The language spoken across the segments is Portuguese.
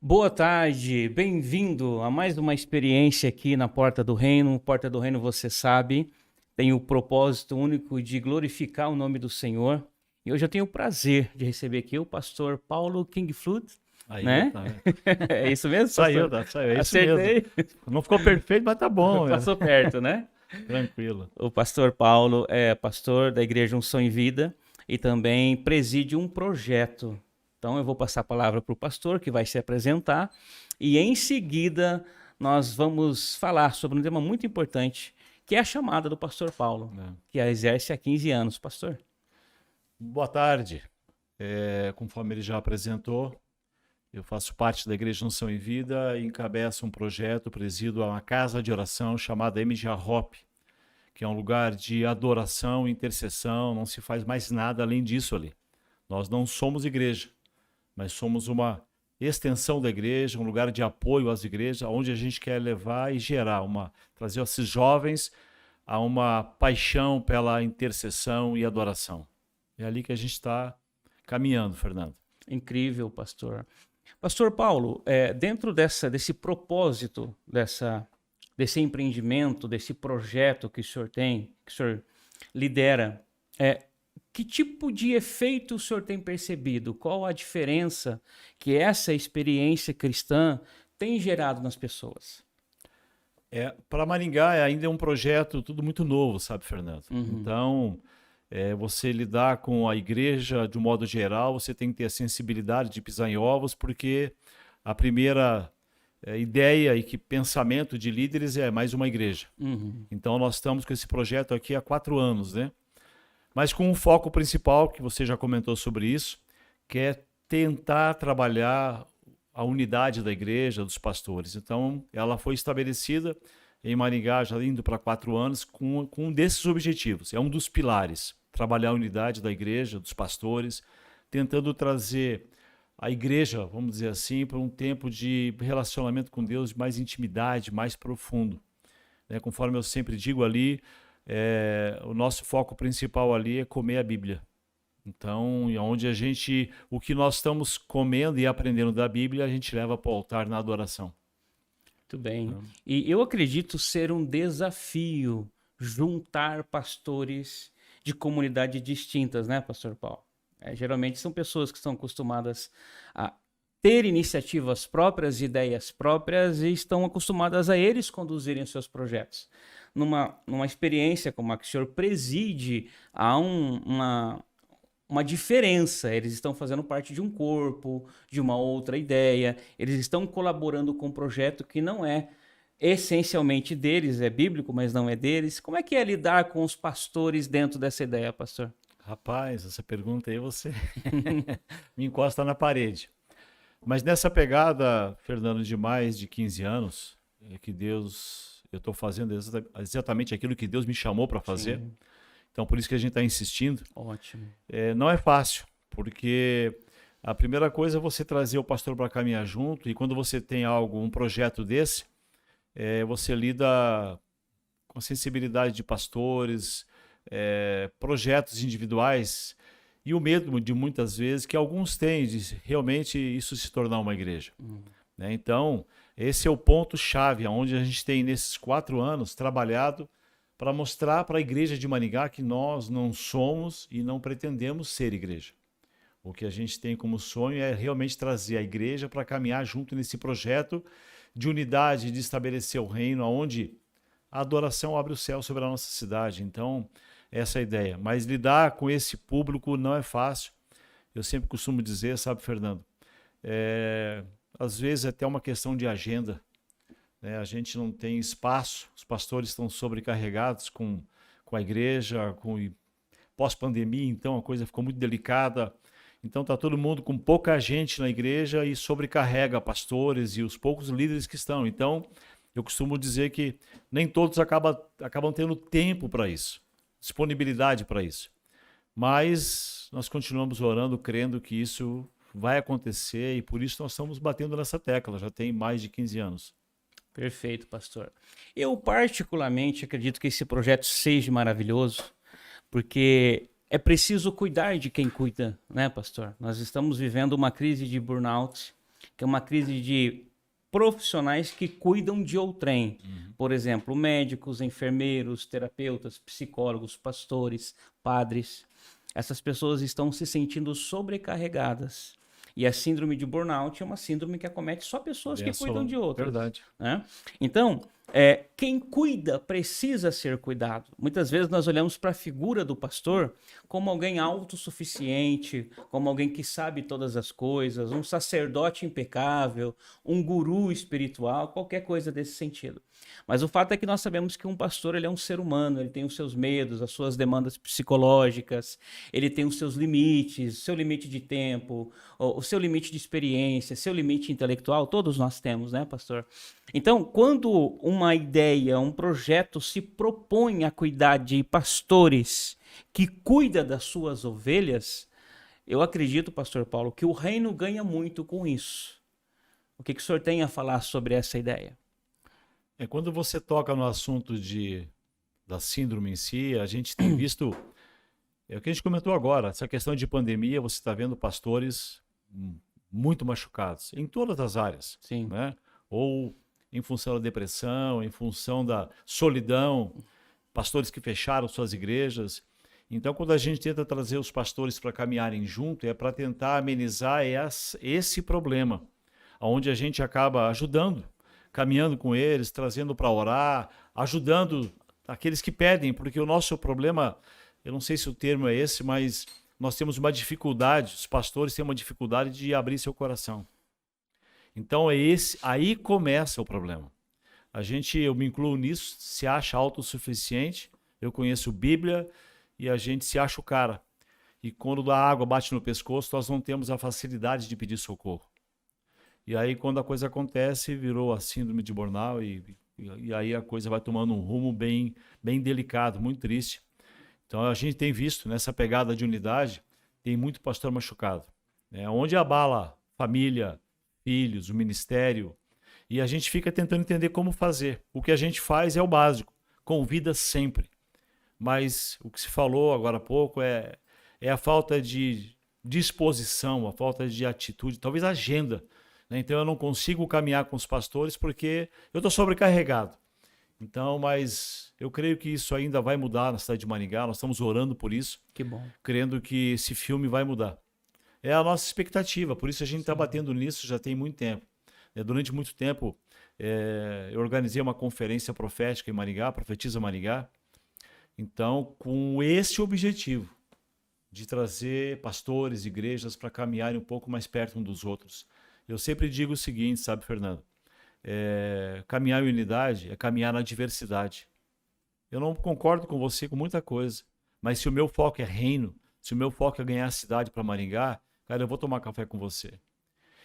Boa tarde, bem-vindo a mais uma experiência aqui na Porta do Reino. Porta do Reino, você sabe, tem o propósito único de glorificar o nome do Senhor. E hoje eu tenho o prazer de receber aqui o pastor Paulo Kingflute, Aí, né? tá vendo? É isso mesmo, Saiu, pastor? tá, saiu, é isso mesmo. Acertei? Não ficou perfeito, mas tá bom, Passou perto, né? tranquilo. O pastor Paulo é pastor da Igreja Unção em Vida e também preside um projeto. Então eu vou passar a palavra para o pastor que vai se apresentar e em seguida nós vamos falar sobre um tema muito importante que é a chamada do pastor Paulo, Né? que a exerce há 15 anos, pastor. Boa tarde. Conforme ele já apresentou, eu faço parte da Igreja Unção em Vida e encabeço um projeto, presido uma casa de oração chamada MJ Hop, que é um lugar de adoração, intercessão, não se faz mais nada além disso ali. Nós não somos igreja, mas somos uma extensão da igreja, um lugar de apoio às igrejas, onde a gente quer levar e gerar trazer esses jovens a uma paixão pela intercessão e adoração. É ali que a gente está caminhando, Fernando. Incrível, pastor. Pastor Paulo, dentro desse propósito, desse empreendimento, desse projeto que o senhor tem, que o senhor lidera, que tipo de efeito o senhor tem percebido? Qual a diferença que essa experiência cristã tem gerado nas pessoas? Para Maringá ainda é um projeto tudo muito novo, sabe, Fernando? Uhum. Então, você lidar com a igreja de um modo geral, você tem que ter a sensibilidade de pisar em ovos, porque a primeira ideia e que pensamento de líderes é mais uma igreja. Uhum. Então, nós estamos com esse projeto aqui há 4 anos, né? Mas com um foco principal, que você já comentou sobre isso, que é tentar trabalhar a unidade da igreja, dos pastores. Então, ela foi estabelecida em Maringá, já indo para 4 anos, com um desses objetivos. É um dos pilares, trabalhar a unidade da igreja, dos pastores, tentando trazer a igreja, vamos dizer assim, para um tempo de relacionamento com Deus, de mais intimidade, mais profundo. Conforme eu sempre digo ali, o nosso foco principal ali é comer a Bíblia. Então, onde o que nós estamos comendo e aprendendo da Bíblia, a gente leva para o altar na adoração. Muito bem. E eu acredito ser um desafio juntar pastores de comunidades distintas, né, pastor Paulo? Geralmente são pessoas que estão acostumadas a ter iniciativas próprias, ideias próprias e estão acostumadas a eles conduzirem os seus projetos. Numa experiência como a que o senhor preside, há uma diferença. Eles estão fazendo parte de um corpo, de uma outra ideia, eles estão colaborando com um projeto que não é essencialmente deles, é bíblico, mas não é deles. Como é que é lidar com os pastores dentro dessa ideia, pastor? Rapaz, essa pergunta aí você me encosta na parede. Mas nessa pegada, Fernando, de mais de 15 anos, eu estou fazendo exatamente aquilo que Deus me chamou para fazer. Sim. Então, por isso que a gente está insistindo. Ótimo. Não é fácil, porque a primeira coisa é você trazer o pastor para caminhar junto, e quando você tem um projeto desse, você lida com a sensibilidade de pastores, projetos individuais, e o medo de muitas vezes que alguns têm de realmente isso se tornar uma igreja. Então, esse é o ponto-chave, onde a gente tem nesses 4 anos trabalhado para mostrar para a igreja de Maringá que nós não somos e não pretendemos ser igreja. O que a gente tem como sonho é realmente trazer a igreja para caminhar junto nesse projeto de unidade, de estabelecer o reino, onde a adoração abre o céu sobre a nossa cidade. Então, essa é a ideia. Mas lidar com esse público não é fácil. Eu sempre costumo dizer, sabe, Fernando, às vezes é até uma questão de agenda. A gente não tem espaço, os pastores estão sobrecarregados com a igreja, pós-pandemia, então a coisa ficou muito delicada. Então está todo mundo com pouca gente na igreja e sobrecarrega pastores e os poucos líderes que estão. Então eu costumo dizer que nem todos acabam tendo tempo para isso, disponibilidade para isso. Mas nós continuamos orando, crendo que isso vai acontecer e por isso nós estamos batendo nessa tecla, já tem mais de 15 anos. Perfeito, pastor. Eu particularmente acredito que esse projeto seja maravilhoso, porque é preciso cuidar de quem cuida, né, pastor? Nós estamos vivendo uma crise de burnout que é uma crise de profissionais que cuidam de outrem. Por exemplo, médicos, enfermeiros, terapeutas, psicólogos, pastores, padres. Essas pessoas estão se sentindo sobrecarregadas. E a síndrome de burnout é uma síndrome que acomete só pessoas que cuidam de outras. Verdade. Né? Então, quem cuida precisa ser cuidado. Muitas vezes nós olhamos para a figura do pastor como alguém autossuficiente, como alguém que sabe todas as coisas, um sacerdote impecável, um guru espiritual, qualquer coisa desse sentido. Mas o fato é que nós sabemos que um pastor ele é um ser humano, ele tem os seus medos, as suas demandas psicológicas, ele tem os seus limites, seu limite de tempo, o seu limite de experiência, seu limite intelectual, todos nós temos, né, pastor? Então, quando uma ideia, um projeto se propõe a cuidar de pastores que cuida das suas ovelhas, eu acredito, pastor Paulo, que o reino ganha muito com isso. O que o senhor tem a falar sobre essa ideia? Quando você toca no assunto da síndrome em si, a gente tem visto, é o que a gente comentou agora, essa questão de pandemia, você está vendo pastores muito machucados, em todas as áreas. Sim. Né? Ou em função da depressão, em função da solidão, pastores que fecharam suas igrejas. Então, quando a gente tenta trazer os pastores para caminharem junto, é para tentar amenizar esse problema, onde a gente acaba ajudando, caminhando com eles, trazendo para orar, ajudando aqueles que pedem, porque o nosso problema, eu não sei se o termo é esse, mas nós temos uma dificuldade, os pastores têm uma dificuldade de abrir seu coração. Então aí começa o problema. Eu me incluo nisso, se acha autossuficiente, eu conheço Bíblia e a gente se acha o cara. E quando a água bate no pescoço, nós não temos a facilidade de pedir socorro. E aí quando a coisa acontece, virou a síndrome de burnout e aí a coisa vai tomando um rumo bem delicado, muito triste. Então a gente tem visto nessa pegada de unidade, tem muito pastor machucado. Onde abala família, filhos, o ministério, e a gente fica tentando entender como fazer. O que a gente faz é o básico, convida sempre. Mas o que se falou agora há pouco é a falta de disposição, a falta de atitude, talvez agenda. Então eu não consigo caminhar com os pastores porque eu estou sobrecarregado. Então, mas eu creio que isso ainda vai mudar na cidade de Maringá, nós estamos orando por isso. Que bom. Crendo que esse filme vai mudar. É a nossa expectativa, por isso a gente está batendo nisso já tem muito tempo. Durante muito tempo, eu organizei uma conferência profética em Maringá, Profetiza Maringá. Então, com esse objetivo de trazer pastores, igrejas para caminharem um pouco mais perto uns dos outros. Eu sempre digo o seguinte, sabe, Fernando? Caminhar em unidade é caminhar na diversidade. Eu não concordo com você com muita coisa, mas se o meu foco é reino, se o meu foco é ganhar a cidade para Maringá, cara, eu vou tomar café com você.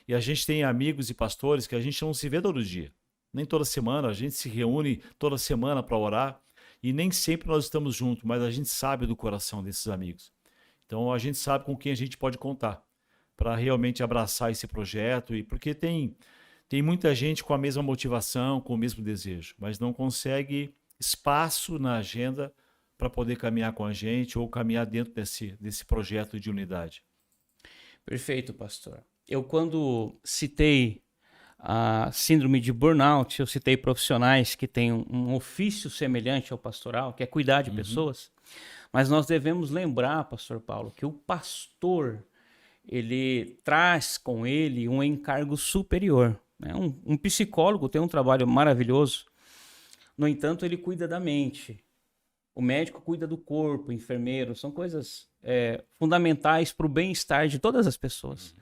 E a gente tem amigos e pastores que a gente não se vê todo dia. Nem toda semana, a gente se reúne toda semana para orar e nem sempre nós estamos juntos, mas a gente sabe do coração desses amigos. Então a gente sabe com quem a gente pode contar para realmente abraçar esse projeto, e porque tem muita gente com a mesma motivação, com o mesmo desejo, mas não consegue espaço na agenda para poder caminhar com a gente ou caminhar dentro desse projeto de unidade. Perfeito, pastor. Eu, quando citei a síndrome de burnout, eu citei profissionais que têm um ofício semelhante ao pastoral, que é cuidar de pessoas, mas nós devemos lembrar, pastor Paulo, que o pastor, ele traz com ele um encargo superior. Né? Um psicólogo tem um trabalho maravilhoso, no entanto, ele cuida da mente. O médico cuida do corpo, o enfermeiro, são coisas fundamentais para o bem-estar de todas as pessoas.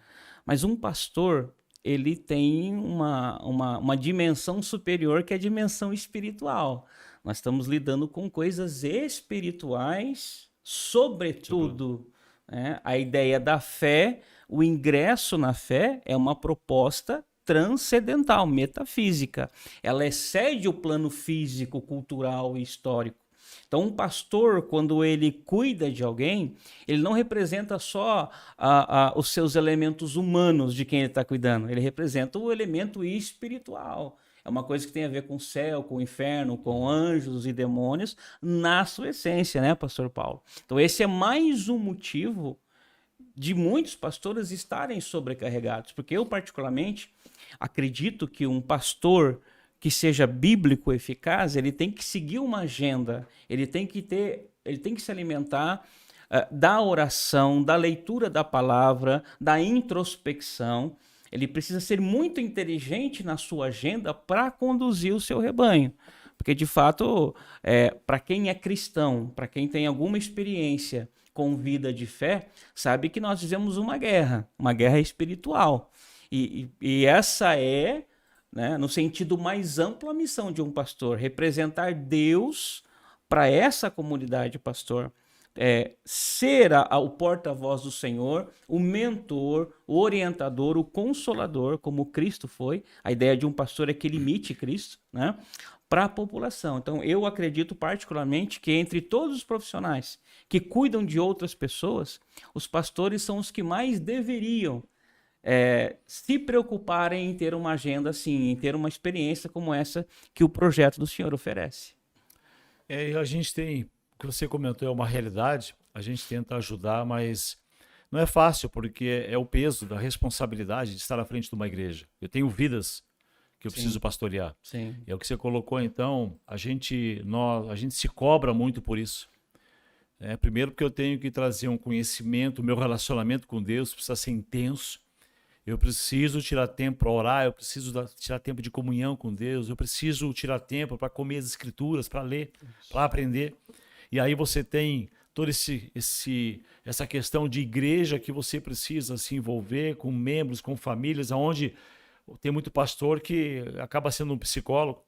Mas um pastor, ele tem uma dimensão superior, que é a dimensão espiritual. Nós estamos lidando com coisas espirituais, sobretudo. Né? A ideia da fé, o ingresso na fé é uma proposta transcendental, metafísica. Ela excede o plano físico, cultural e histórico. Então, um pastor, quando ele cuida de alguém, ele não representa só os seus elementos humanos de quem ele está cuidando, ele representa o elemento espiritual. É uma coisa que tem a ver com o céu, com o inferno, com anjos e demônios, na sua essência, né, pastor Paulo? Então, esse é mais um motivo de muitos pastores estarem sobrecarregados, porque eu, particularmente, Acredito que um pastor que seja bíblico eficaz, ele tem que seguir uma agenda, ele tem que se alimentar da oração, da leitura da palavra, da introspecção. Ele precisa ser muito inteligente na sua agenda para conduzir o seu rebanho. Porque, de fato, para quem é cristão, para quem tem alguma experiência com vida de fé, sabe que nós vivemos uma guerra espiritual. E essa é, né, no sentido mais amplo, a missão de um pastor, representar Deus para essa comunidade, pastor. Ser o porta-voz do Senhor, o mentor, o orientador, o consolador, como Cristo foi. A ideia de um pastor é que ele imite Cristo, né, para a população. Então, eu acredito particularmente que entre todos os profissionais que cuidam de outras pessoas, os pastores são os que mais deveriam se preocuparem em ter uma agenda assim, em ter uma experiência como essa que o projeto do Senhor oferece. A gente tem, o que você comentou é uma realidade, a gente tenta ajudar, mas não é fácil, porque é o peso da responsabilidade de estar à frente de uma igreja. Eu tenho vidas que eu preciso pastorear. Sim. É o que você colocou, então, a gente se cobra muito por isso. Primeiro porque eu tenho que trazer um conhecimento, o meu relacionamento com Deus precisa ser intenso. Eu preciso tirar tempo para orar, eu preciso tirar tempo de comunhão com Deus, eu preciso tirar tempo para comer as escrituras, para ler, para aprender. E aí você tem toda essa questão de igreja que você precisa se envolver com membros, com famílias, onde tem muito pastor que acaba sendo um psicólogo.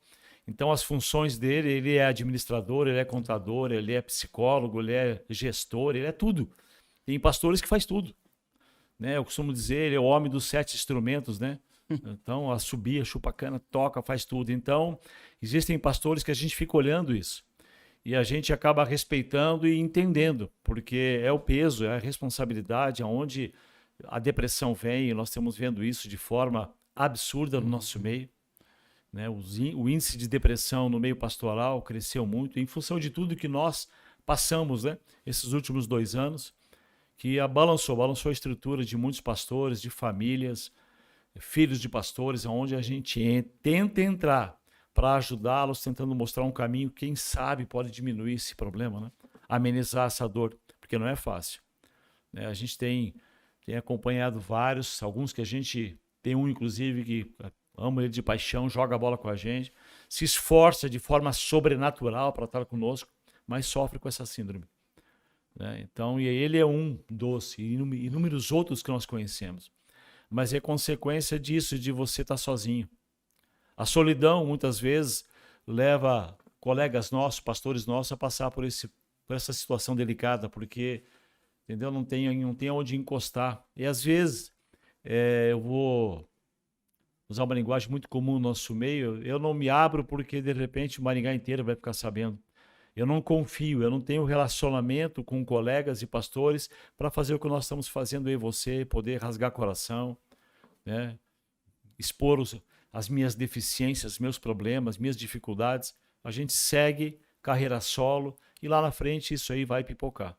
Então as funções dele, ele é administrador, ele é contador, ele é psicólogo, ele é gestor, ele é tudo. Tem pastores que faz tudo. Né? Eu costumo dizer, ele é o homem dos 7 instrumentos, né? Então, assobia, chupa cana, toca, faz tudo. Então, existem pastores que a gente fica olhando isso. E a gente acaba respeitando e entendendo, porque é o peso, é a responsabilidade, aonde a depressão vem, e nós estamos vendo isso de forma absurda no nosso meio. Né? O índice de depressão no meio pastoral cresceu muito, em função de tudo que nós passamos, né? Esses últimos 2 anos. Que balançou a estrutura de muitos pastores, de famílias, filhos de pastores, onde a gente tenta entrar para ajudá-los, tentando mostrar um caminho, quem sabe pode diminuir esse problema, né? Amenizar essa dor, porque não é fácil. A gente tem acompanhado vários, alguns que a gente tem inclusive, que ama ele de paixão, joga a bola com a gente, se esforça de forma sobrenatural para estar conosco, mas sofre com essa síndrome. Então, e ele é um dos inúmeros outros que nós conhecemos. Mas é consequência disso, de você estar sozinho. A solidão, muitas vezes, leva colegas nossos, pastores nossos, a passar por essa situação delicada, porque, entendeu? Não tem onde encostar. E, às vezes, eu vou usar uma linguagem muito comum no nosso meio, eu não me abro porque, de repente, o Maringá inteiro vai ficar sabendo. Eu não confio, eu não tenho relacionamento com colegas e pastores para fazer o que nós estamos fazendo eu e você, poder rasgar coração, né? Expor as minhas deficiências, meus problemas, minhas dificuldades. A gente segue carreira solo e lá na frente isso aí vai pipocar.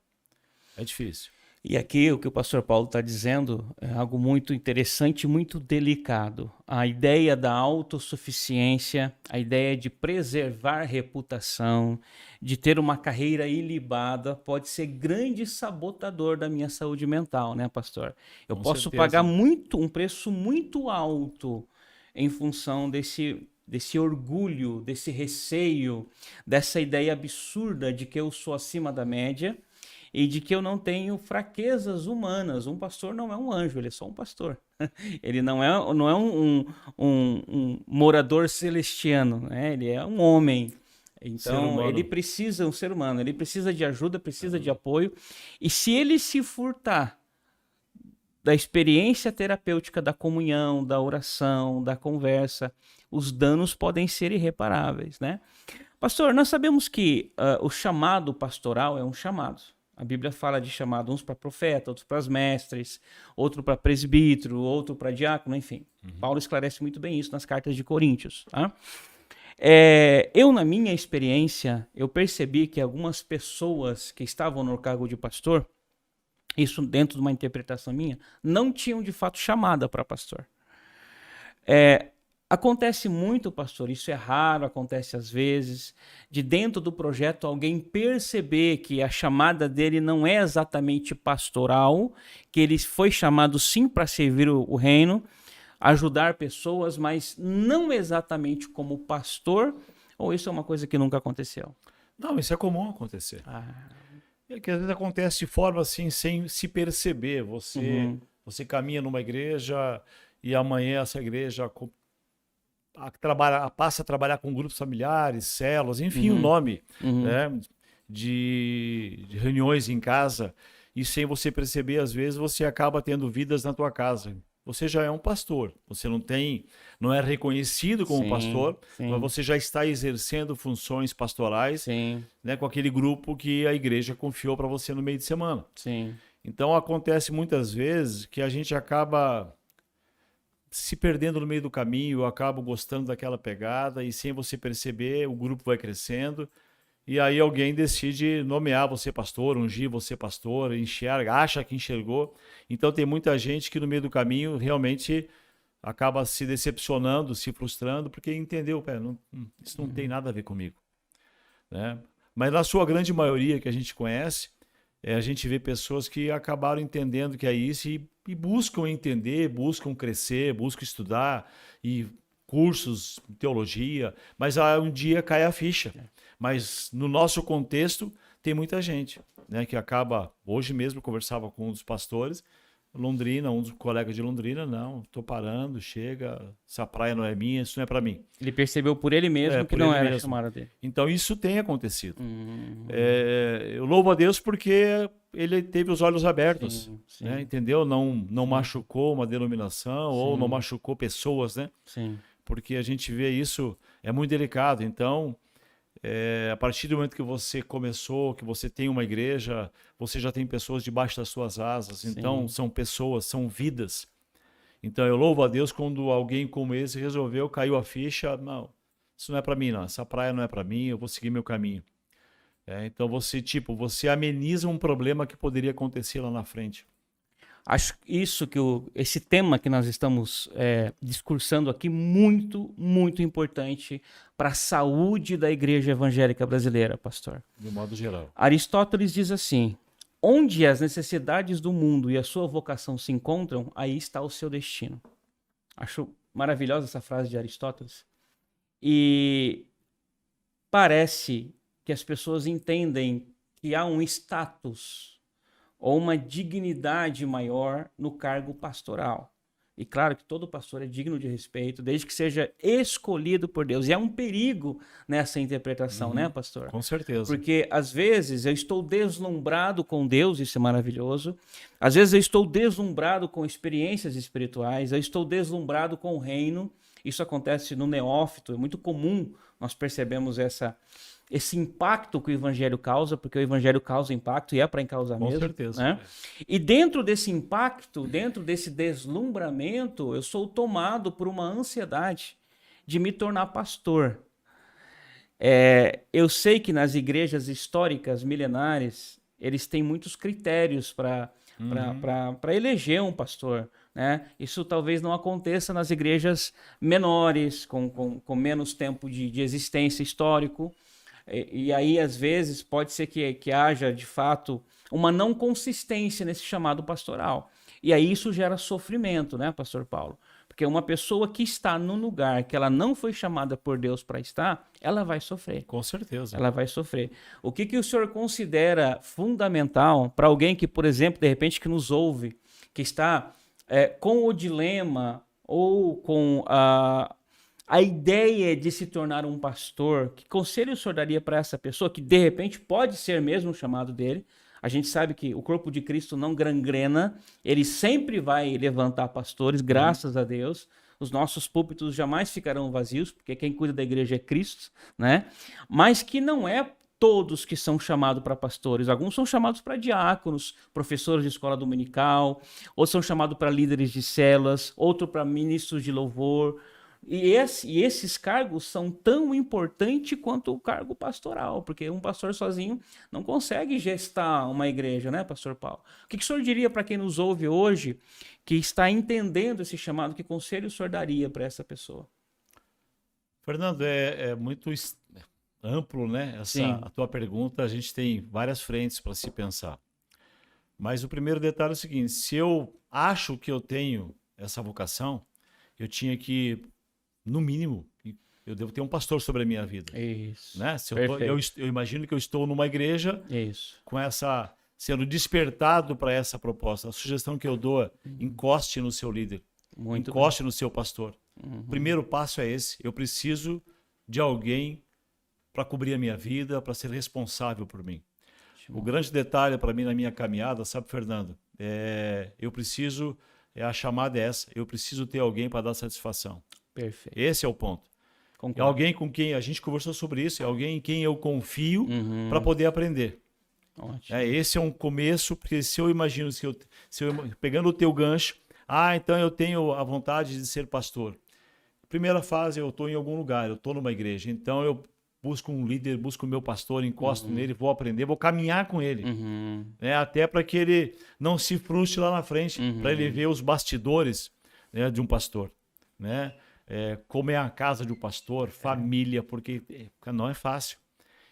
É difícil. E aqui o que o pastor Paulo está dizendo é algo muito interessante, muito delicado. A ideia da autossuficiência, a ideia de preservar reputação, de ter uma carreira ilibada, pode ser grande sabotador da minha saúde mental, né, pastor? Eu Com posso certeza. pagar um preço muito alto em função desse orgulho, desse receio, dessa ideia absurda de que eu sou acima da média, e de que eu não tenho fraquezas humanas. Um pastor não é um anjo, ele é só um pastor. Ele não é um morador celestiano, né? Ele é um homem. Então, ele precisa, um ser humano, ele precisa de ajuda, precisa de apoio. E se ele se furtar da experiência terapêutica da comunhão, da oração, da conversa, os danos podem ser irreparáveis, né? Pastor, nós sabemos que o chamado pastoral é um chamado. A Bíblia fala de chamado uns para profeta, outros para mestres, outro para presbítero, outro para diácono, enfim. Paulo esclarece muito bem isso nas cartas de Coríntios. Tá? Eu, na minha experiência, eu percebi que algumas pessoas que estavam no cargo de pastor, isso dentro de uma interpretação minha, não tinham de fato chamada para pastor. Acontece muito, pastor, isso é raro, acontece às vezes, de dentro do projeto alguém perceber que a chamada dele não é exatamente pastoral, que ele foi chamado sim para servir o reino, ajudar pessoas, mas não exatamente como pastor, ou isso é uma coisa que nunca aconteceu? Não, isso é comum acontecer. É que às vezes acontece de forma assim, sem se perceber. Você caminha numa igreja e amanhã essa igreja passa a trabalhar com grupos familiares, células, enfim, o nome, né, de reuniões em casa, e sem você perceber, às vezes, você acaba tendo vidas na tua casa. Você já é um pastor, você não é reconhecido como pastor, mas você já está exercendo funções pastorais, né, com aquele grupo que a igreja confiou para você no meio de semana. Então acontece muitas vezes que a gente acaba se perdendo no meio do caminho, eu acabo gostando daquela pegada e sem você perceber, o grupo vai crescendo e aí alguém decide nomear você pastor, ungir você pastor, acha que enxergou. Então tem muita gente que no meio do caminho realmente acaba se decepcionando, se frustrando, porque entendeu, isso não tem nada a ver comigo, né? Mas na sua grande maioria que a gente conhece, a gente vê pessoas que acabaram entendendo que é isso e buscam entender, buscam crescer, buscam estudar, e cursos, teologia, mas um dia cai a ficha. Mas no nosso contexto tem muita gente, né, que acaba, hoje mesmo eu conversava com um dos pastores, Londrina, um dos colegas de Londrina, não, estou parando, chega, essa praia não é minha, isso não é para mim. Ele percebeu por ele mesmo que não era a chamada dele. Então isso tem acontecido. Eu louvo a Deus porque ele teve os olhos abertos, né? Entendeu? Não machucou uma denominação ou não machucou pessoas, né? Porque a gente vê isso, é muito delicado. Então, a partir do momento que você começou, que você tem uma igreja, você já tem pessoas debaixo das suas asas. Então, são pessoas, são vidas. Então, eu louvo a Deus quando alguém como esse resolveu, caiu a ficha, não, isso não é para mim, não. Essa praia não é para mim, eu vou seguir meu caminho. Então, você ameniza um problema que poderia acontecer lá na frente. Acho isso que esse tema que nós estamos discursando aqui muito, muito importante para a saúde da igreja evangélica brasileira, pastor. De modo geral. Aristóteles diz assim: onde as necessidades do mundo e a sua vocação se encontram, aí está o seu destino. Acho maravilhosa essa frase de Aristóteles. E parece que as pessoas entendem que há um status ou uma dignidade maior no cargo pastoral. E claro que todo pastor é digno de respeito, desde que seja escolhido por Deus. E é um perigo nessa interpretação, né, pastor? Com certeza. Porque às vezes eu estou deslumbrado com Deus, isso é maravilhoso. Às vezes eu estou deslumbrado com experiências espirituais, eu estou deslumbrado com o reino. Isso acontece no neófito, é muito comum, nós percebemos esse impacto que o evangelho causa, porque o evangelho causa impacto e é para causar mesmo. Com certeza. Né? E dentro desse impacto, dentro desse deslumbramento, eu sou tomado por uma ansiedade de me tornar pastor. Eu sei que nas igrejas históricas, milenares, eles têm muitos critérios para eleger um pastor. Né? Isso talvez não aconteça nas igrejas menores, com menos tempo de existência histórico. E aí, às vezes, pode ser que haja, de fato, uma não consistência nesse chamado pastoral. E aí isso gera sofrimento, né, pastor Paulo? Porque uma pessoa que está num lugar que ela não foi chamada por Deus para estar, ela vai sofrer. Com certeza. Ela vai sofrer. O que o senhor considera fundamental para alguém que, por exemplo, de repente que nos ouve, que está com o dilema ou com a ideia de se tornar um pastor, que conselho o senhor daria para essa pessoa que de repente pode ser mesmo o chamado dele? A gente sabe que o corpo de Cristo não gangrena, ele sempre vai levantar pastores, graças a Deus. Os nossos púlpitos jamais ficarão vazios, porque quem cuida da igreja é Cristo, né? Mas que não é todos que são chamados para pastores. Alguns são chamados para diáconos, professores de escola dominical, outros são chamados para líderes de células, outros para ministros de louvor. E esses cargos são tão importantes quanto o cargo pastoral, porque um pastor sozinho não consegue gestar uma igreja, né, pastor Paulo? O que o senhor diria para quem nos ouve hoje, que está entendendo esse chamado, que conselho o senhor daria para essa pessoa? Fernando, é muito amplo, né? A tua pergunta, a gente tem várias frentes para se pensar. Mas o primeiro detalhe é o seguinte: se eu acho que eu tenho essa vocação, eu tinha que, no mínimo, eu devo ter um pastor sobre a minha vida. Isso. Né? Se eu imagino que eu estou numa igreja com essa, sendo despertado para essa proposta. A sugestão que eu dou é: encoste no seu líder, encoste no seu pastor. O primeiro passo é esse: eu preciso de alguém para cobrir a minha vida, para ser responsável por mim. O grande detalhe para mim na minha caminhada, sabe, Fernando, a chamada é essa: eu preciso ter alguém para dar satisfação. Perfeito. Esse é o ponto. Concordo. É alguém com quem a gente conversou sobre isso, é alguém em quem eu confio para poder aprender. Ótimo. Esse é um começo, porque se eu imagino, pegando o teu gancho, então eu tenho a vontade de ser pastor. Primeira fase, eu estou em algum lugar, eu estou numa igreja, então eu busco um líder, busco o meu pastor, encosto nele, vou aprender, vou caminhar com ele. Até para que ele não se frustre lá na frente, para ele ver os bastidores, né, de um pastor. Né? Como é a casa de um pastor, família, porque não é fácil.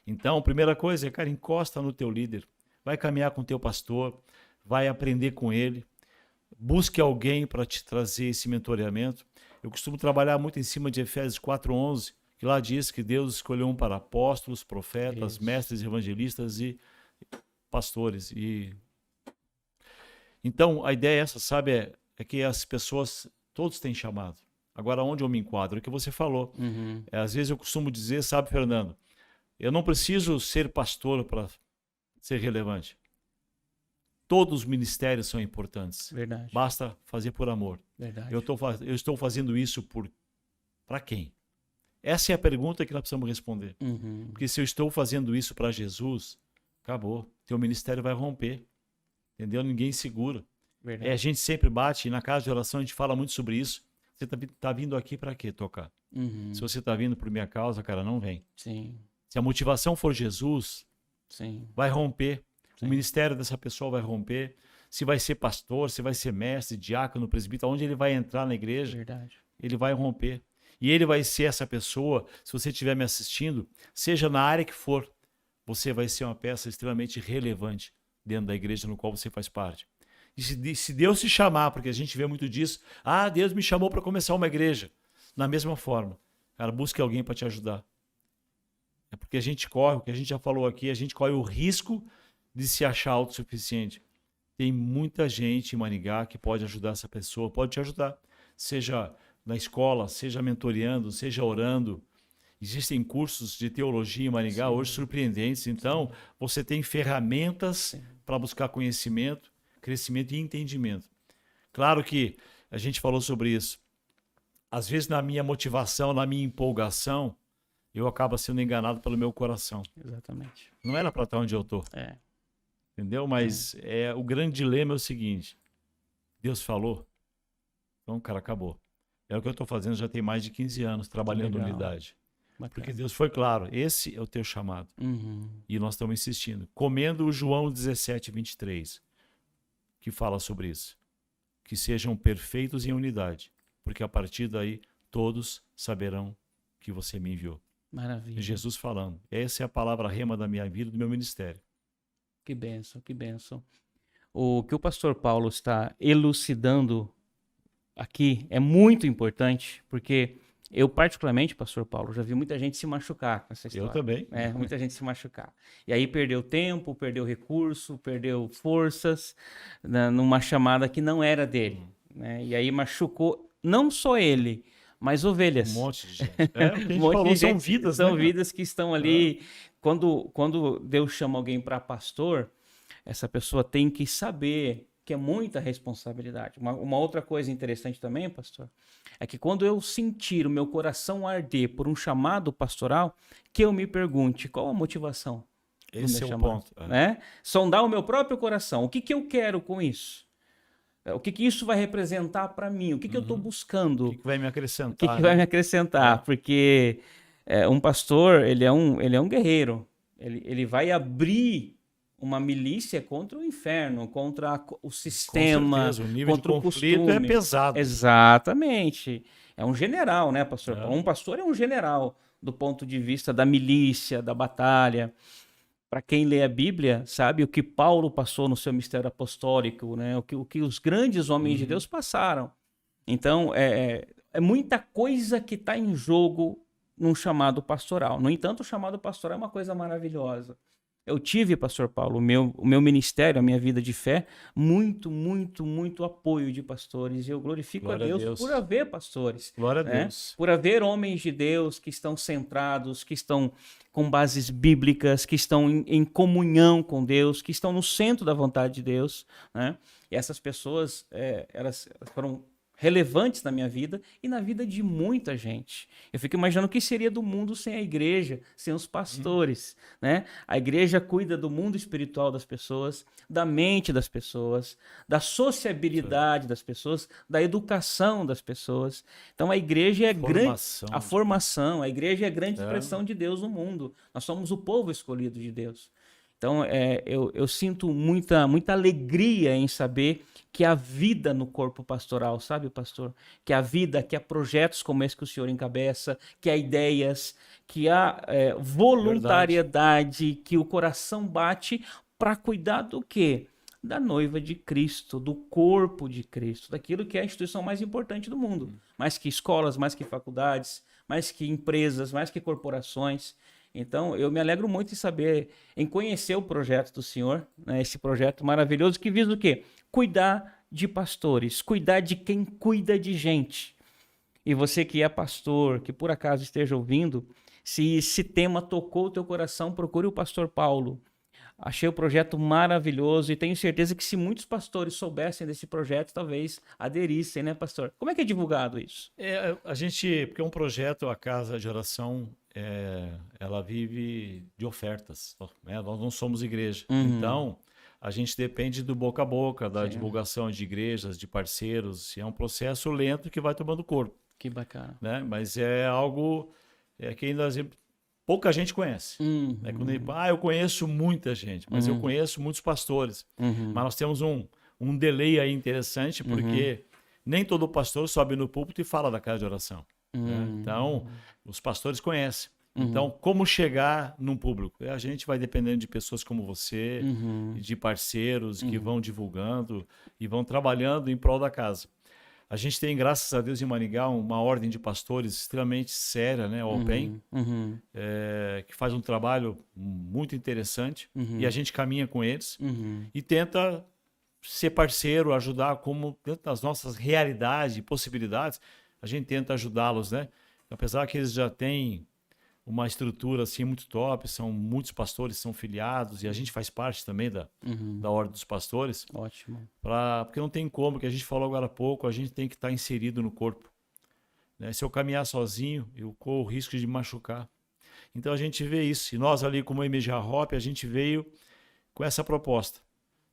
Então, a primeira coisa é, cara, encosta no teu líder, vai caminhar com o teu pastor, vai aprender com ele, busque alguém para te trazer esse mentoreamento. Eu costumo trabalhar muito em cima de Efésios 4:11, que lá diz que Deus escolheu um para apóstolos, profetas, mestres, evangelistas e pastores. Então, a ideia é essa, sabe, é que as pessoas, todos têm chamado. Agora, onde eu me enquadro? É o que você falou. Às vezes eu costumo dizer, sabe, Fernando, eu não preciso ser pastor para ser relevante. Todos os ministérios são importantes. Verdade. Basta fazer por amor. Verdade. Eu estou fazendo isso para quem? Essa é a pergunta que nós precisamos responder. Porque se eu estou fazendo isso para Jesus, acabou. Teu ministério vai romper. Entendeu? Ninguém segura. A gente sempre bate, e na casa de oração a gente fala muito sobre isso. Você tá vindo aqui para quê tocar? Se você está vindo por minha causa, cara, não vem. Sim. Se a motivação for Jesus, vai romper. O ministério dessa pessoa vai romper. Se vai ser pastor, se vai ser mestre, diácono, presbítero, onde ele vai entrar na igreja, ele vai romper. E ele vai ser essa pessoa, se você estiver me assistindo, seja na área que for, você vai ser uma peça extremamente relevante dentro da igreja no qual você faz parte. E se Deus te chamar, porque a gente vê muito disso, Deus me chamou para começar uma igreja. Na mesma forma, cara, busque alguém para te ajudar. É porque a gente corre, o que a gente já falou aqui, a gente corre o risco de se achar autossuficiente. Tem muita gente em Maringá que pode ajudar essa pessoa, pode te ajudar. Seja na escola, seja mentoreando, seja orando. Existem cursos de teologia em Maringá hoje surpreendentes. Então, você tem ferramentas para buscar conhecimento, crescimento e entendimento. Claro que a gente falou sobre isso. Às vezes, na minha motivação, na minha empolgação, eu acabo sendo enganado pelo meu coração. Exatamente. Não era para estar onde eu estou. Entendeu? Mas o grande dilema é o seguinte: Deus falou, então, cara, acabou. É o que eu estou fazendo já tem mais de 15 anos, trabalhando em unidade. Bacana. Porque Deus foi claro, esse é o teu chamado. E nós estamos insistindo. Comendo o João 17:23, que fala sobre isso. Que sejam perfeitos em unidade, porque a partir daí todos saberão que você me enviou. Maravilha. Jesus falando. Essa é a palavra rema da minha vida, do meu ministério. Que bênção, que bênção. O que o pastor Paulo está elucidando aqui é muito importante, porque eu particularmente, pastor Paulo, já vi muita gente se machucar com essa história. Eu também. Muita gente se machucar. E aí perdeu tempo, perdeu recurso, perdeu forças numa chamada que não era dele. Né? E aí machucou não só ele, mas ovelhas. Um monte de gente. O que a gente falou, são vidas, são vidas que estão ali. Quando Deus chama alguém para pastor, essa pessoa tem que saber que é muita responsabilidade. Uma outra coisa interessante também, pastor, é que quando eu sentir o meu coração arder por um chamado pastoral, que eu me pergunte qual a motivação. Esse é o ponto. Né? Sondar o meu próprio coração. O que eu quero com isso? O que que isso vai representar para mim? O que que eu estou buscando? O que vai me O acrescentar? que que vai me acrescentar? Porque um pastor, ele é um guerreiro. Ele vai abrir uma milícia contra o inferno, contra o sistema, Com certeza, o nível contra de o conflito é costume. pesado. Exatamente. É um general, né, pastor? É. Um pastor é um general do ponto de vista da milícia, da batalha. Para quem lê a Bíblia, sabe o que Paulo passou no seu ministério apostólico, né? O que os grandes homens de Deus passaram. Então, é muita coisa que está em jogo num chamado pastoral. No entanto, o chamado pastoral é uma coisa maravilhosa. Eu tive, pastor Paulo, o meu ministério, a minha vida de fé, muito apoio de pastores. E eu glorifico a Deus por haver pastores. Glória a né? Deus. Por haver homens de Deus que estão centrados, que estão com bases bíblicas, que estão em comunhão com Deus, que estão no centro da vontade de Deus. Né? E essas pessoas, elas foram relevantes na minha vida e na vida de muita gente. Eu fico imaginando o que seria do mundo sem a igreja, sem os pastores, né? A igreja cuida do mundo espiritual das pessoas, da mente das pessoas, da sociabilidade das pessoas, da educação das pessoas. Então a igreja é grande, a formação, a igreja é a grande expressão de Deus no mundo. Nós somos o povo escolhido de Deus. Então, eu sinto muita alegria em saber que há vida no corpo pastoral, sabe, pastor? Que há vida, que há projetos como esse que o senhor encabeça, que há ideias, que há voluntariedade, que o coração bate para cuidar do quê? Da noiva de Cristo, do corpo de Cristo, daquilo que é a instituição mais importante do mundo. Mais que escolas, mais que faculdades, mais que empresas, mais que corporações. Então, eu me alegro muito em saber, em conhecer o projeto do senhor, né, esse projeto maravilhoso que visa o quê? Cuidar de pastores, cuidar de quem cuida de gente. E você que é pastor, que por acaso esteja ouvindo, se esse tema tocou o teu coração, procure o pastor Paulo. Achei o projeto maravilhoso e tenho certeza que se muitos pastores soubessem desse projeto, talvez aderissem, né, pastor? Como é que é divulgado isso? A gente, porque é um projeto, a Casa de Oração, ela vive de ofertas, né? Nós não somos igreja. Então, a gente depende do boca a boca, da divulgação de igrejas, de parceiros. É um processo lento que vai tomando corpo. Que bacana. Né? Mas é algo que ainda pouca gente conhece. Né? Quando eu conheço muita gente, mas eu conheço muitos pastores. Mas nós temos um delay aí interessante, porque nem todo pastor sobe no púlpito e fala da casa de oração. Né? Então, os pastores conhecem. Então, como chegar num público? A gente vai dependendo de pessoas como você, de parceiros que vão divulgando e vão trabalhando em prol da casa. A gente tem, graças a Deus, em Maringá, uma ordem de pastores extremamente séria, né? Open, que faz um trabalho muito interessante e a gente caminha com eles e tenta ser parceiro, ajudar como dentro das nossas realidades e possibilidades, a gente tenta ajudá-los, né? Apesar que eles já têm uma estrutura assim muito top, são muitos pastores são filiados e a gente faz parte também da ordem dos pastores. Ótimo. Porque não tem como, que a gente falou agora há pouco, a gente tem que estar inserido no corpo. Né? Se eu caminhar sozinho, eu corro o risco de me machucar. Então a gente vê isso. E nós ali como MGA Hop, a gente veio com essa proposta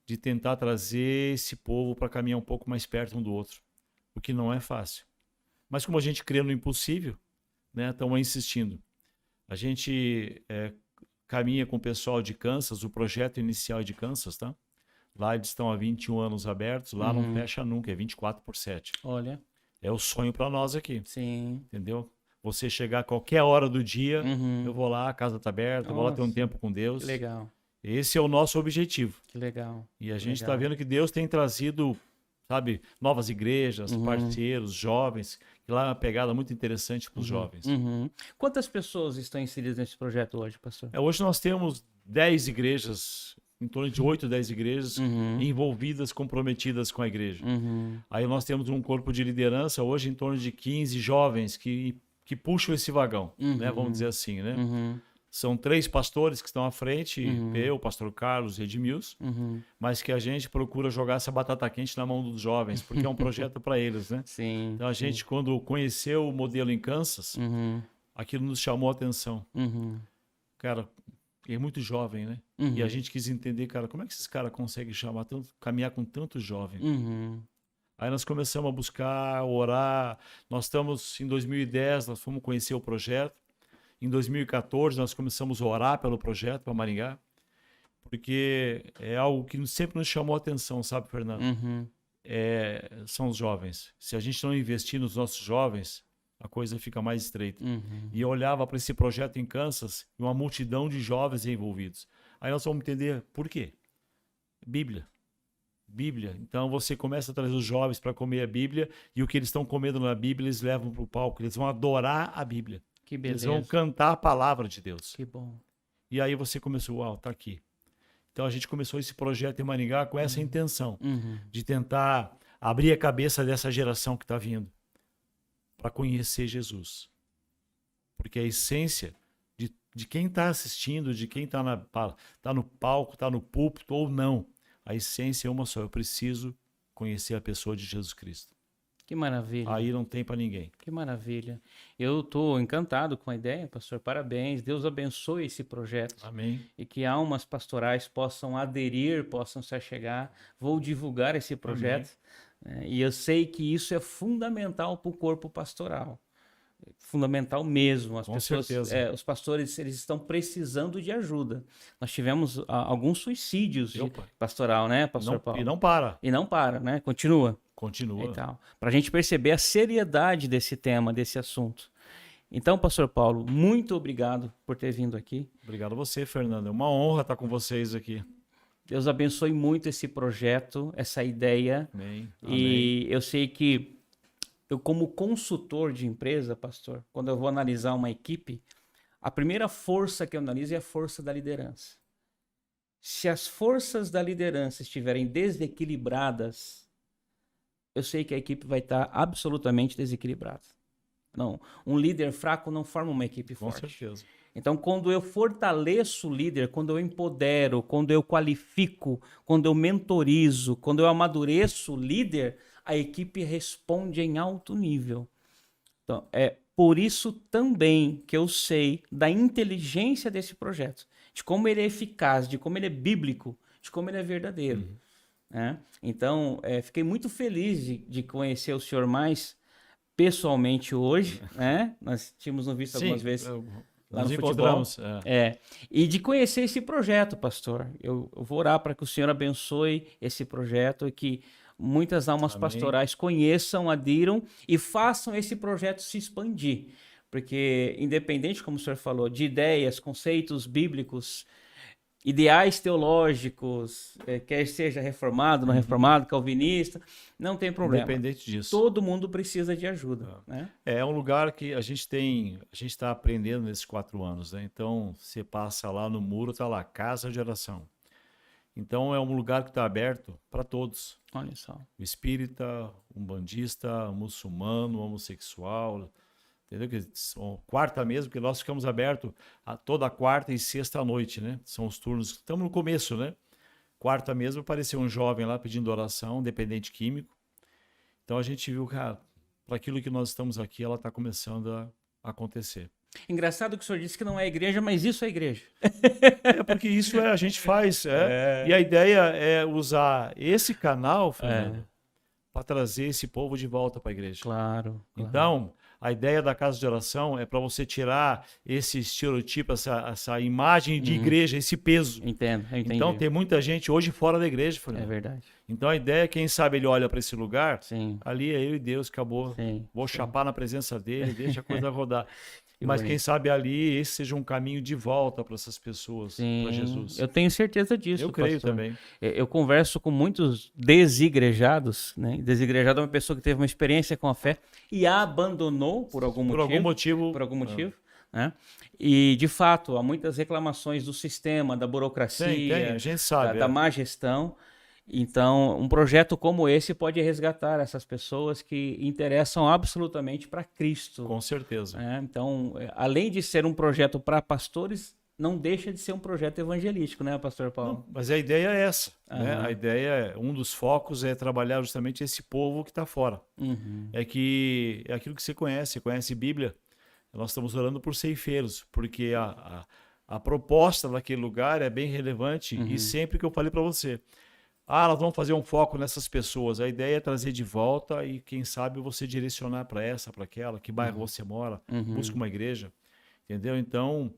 de tentar trazer esse povo para caminhar um pouco mais perto um do outro, o que não é fácil. Mas como a gente crê no impossível, né, estamos insistindo. A gente caminha com o pessoal de Kansas, o projeto inicial é de Kansas, tá? Lá eles estão há 21 anos abertos, lá não fecha nunca, é 24/7. Olha. É o sonho para nós aqui. Sim. Entendeu? Você chegar a qualquer hora do dia, eu vou lá, a casa está aberta, eu vou lá ter um tempo com Deus. Que legal. Esse é o nosso objetivo. Que legal. E a gente está vendo que Deus tem trazido, sabe, novas igrejas, parceiros, jovens, que lá é uma pegada muito interessante para os jovens. Quantas pessoas estão inseridas nesse projeto hoje, pastor? Hoje nós temos 10 igrejas, em torno de 8, 10 igrejas envolvidas, comprometidas com a igreja. Aí nós temos um corpo de liderança, hoje em torno de 15 jovens que puxam esse vagão, né? Vamos dizer assim, né? São 3 pastores que estão à frente, eu, o pastor Carlos e Edmilson, mas que a gente procura jogar essa batata quente na mão dos jovens, porque é um projeto para eles, né? Sim. Então a gente, quando conheceu o modelo em Kansas, aquilo nos chamou a atenção. Cara, é muito jovem, né? E a gente quis entender, cara, como é que esses caras conseguem caminhar com tanto jovem? Aí nós começamos a buscar, orar. Nós estamos em 2010, nós fomos conhecer o projeto. Em 2014, nós começamos a orar pelo projeto para Maringá, porque é algo que sempre nos chamou a atenção, sabe, Fernando? Uhum. São os jovens. Se a gente não investir nos nossos jovens, a coisa fica mais estreita. Uhum. E eu olhava para esse projeto em Kansas e uma multidão de jovens envolvidos. Aí nós vamos entender por quê. Bíblia. Então você começa a trazer os jovens para comer a Bíblia e o que eles estão comendo na Bíblia eles levam para o palco. Eles vão adorar a Bíblia. Que beleza. Eles vão cantar a palavra de Deus. Que bom. E aí você começou, uau, tá aqui. Então a gente começou esse projeto em Maringá com essa intenção de tentar abrir a cabeça dessa geração que está vindo para conhecer Jesus. Porque a essência de quem está assistindo, de quem está no palco, está no púlpito ou não, a essência é uma só. Eu preciso conhecer a pessoa de Jesus Cristo. Que maravilha. Aí não tem para ninguém. Que maravilha. Eu estou encantado com a ideia, pastor. Parabéns. Deus abençoe esse projeto. Amém. E que almas pastorais possam aderir, possam se achegar. Vou divulgar esse projeto. E eu sei que isso é fundamental para o corpo pastoral. Fundamental mesmo. As Com pessoas, certeza. os pastores, eles estão precisando de ajuda. Nós tivemos alguns suicídios pastoral, né, pastor Paulo? E não para. E não para, né? Continua. Continua. Para a gente perceber a seriedade desse tema, desse assunto. Então, pastor Paulo, muito obrigado por ter vindo aqui. Obrigado a você, Fernando. É uma honra estar com vocês aqui. Deus abençoe muito esse projeto, essa ideia. Amém. E eu sei que eu, como consultor de empresa, pastor, quando eu vou analisar uma equipe, a primeira força que eu analiso é a força da liderança. Se as forças da liderança estiverem desequilibradas, eu sei que a equipe vai estar absolutamente desequilibrada. Não, um líder fraco não forma uma equipe forte. Com certeza. Então, quando eu fortaleço o líder, quando eu empodero, quando eu qualifico, quando eu mentorizo, quando eu amadureço o líder, a equipe responde em alto nível. Então, é por isso também que eu sei da inteligência desse projeto, de como ele é eficaz, de como ele é bíblico, de como ele é verdadeiro. Né? Então, fiquei muito feliz de conhecer o senhor mais pessoalmente hoje. Né? Nós tínhamos nos visto algumas vezes lá no futebol. E de conhecer esse projeto, pastor. Eu vou orar para que o senhor abençoe esse projeto e que muitas almas pastorais conheçam, adiram e façam esse projeto se expandir. Porque, independente, como o senhor falou, de ideias, conceitos bíblicos, ideais teológicos, quer seja reformado, não reformado, calvinista, não tem problema. Independente disso. Todo mundo precisa de ajuda. Né? É um lugar que a gente está aprendendo nesses 4 anos. Né? Então, você passa lá no muro, está lá, Casa de Oração. Então, é um lugar que está aberto para todos. Olha só. O espírita, umbandista, muçulmano, homossexual, entendeu? Quarta mesmo, que nós ficamos abertos toda quarta e sexta à noite, né? São os turnos. Estamos no começo, né? Quarta mesmo, apareceu um jovem lá pedindo oração, dependente químico. Então, a gente viu que para aquilo que nós estamos aqui, ela está começando a acontecer. Engraçado que o senhor disse que não é igreja, mas isso é igreja. Porque isso a gente faz. E a ideia é usar esse canal, Fernando, para trazer esse povo de volta para a igreja. Claro. Então, a ideia da casa de oração é para você tirar esse estereotipo, essa imagem de igreja, esse peso. Entendo. Então, tem muita gente hoje fora da igreja, Fernando. É verdade. Então, a ideia é, quem sabe ele olha para esse lugar, Sim. ali é eu e Deus, acabou. Sim. Vou chapar na presença dele, deixa a coisa rodar. Mas bonito. quem sabe ali esse seja um caminho de volta para essas pessoas, para Jesus. Eu tenho certeza disso, Eu creio pastor. também. Eu converso com muitos desigrejados, né? Desigrejado é uma pessoa que teve uma experiência com a fé e a abandonou por algum motivo. Por algum motivo. Né? E, de fato, há muitas reclamações do sistema, da burocracia, tem. A gente sabe, da má gestão. Então, um projeto como esse pode resgatar essas pessoas que interessam absolutamente para Cristo. Com certeza. Então, além de ser um projeto para pastores, não deixa de ser um projeto evangelístico, né, pastor Paulo? Não, mas a ideia é essa. Né? A ideia, um dos focos é trabalhar justamente esse povo que está fora. É aquilo que você conhece Bíblia. Nós estamos orando por ceifeiros, porque a proposta daquele lugar é bem relevante e sempre que eu falei para você, nós vamos fazer um foco nessas pessoas. A ideia é trazer de volta e, quem sabe, você direcionar para essa, para aquela, que bairro você mora, busca uma igreja, entendeu? Então,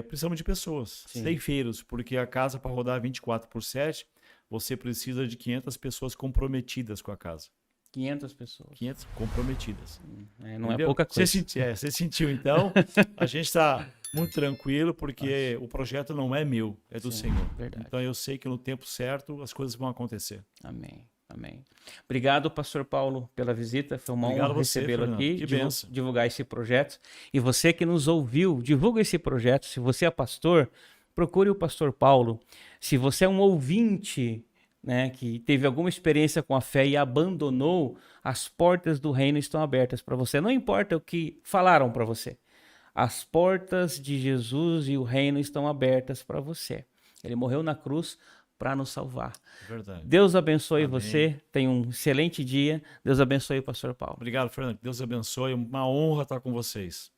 precisamos de pessoas, ceifeiros, porque a casa, para rodar 24/7, você precisa de 500 pessoas comprometidas com a casa. 500 pessoas. 500 comprometidas. Não é pouca coisa. Você sentiu, então? A gente está muito tranquilo, porque o projeto não é meu, é do Senhor. Verdade. Então eu sei que no tempo certo as coisas vão acontecer. Amém. Amém. Obrigado, pastor Paulo, pela visita. Foi uma honra recebê-lo aqui, divulgar esse projeto. E você que nos ouviu, divulga esse projeto. Se você é pastor, procure o pastor Paulo. Se você é um ouvinte, né, que teve alguma experiência com a fé e abandonou, as portas do reino estão abertas para você. Não importa o que falaram para você. As portas de Jesus e o reino estão abertas para você. Ele morreu na cruz para nos salvar. Verdade. Deus abençoe Amém. você. Tenha um excelente dia. Deus abençoe o pastor Paulo. Obrigado, Fernando. Deus abençoe. Uma honra estar com vocês.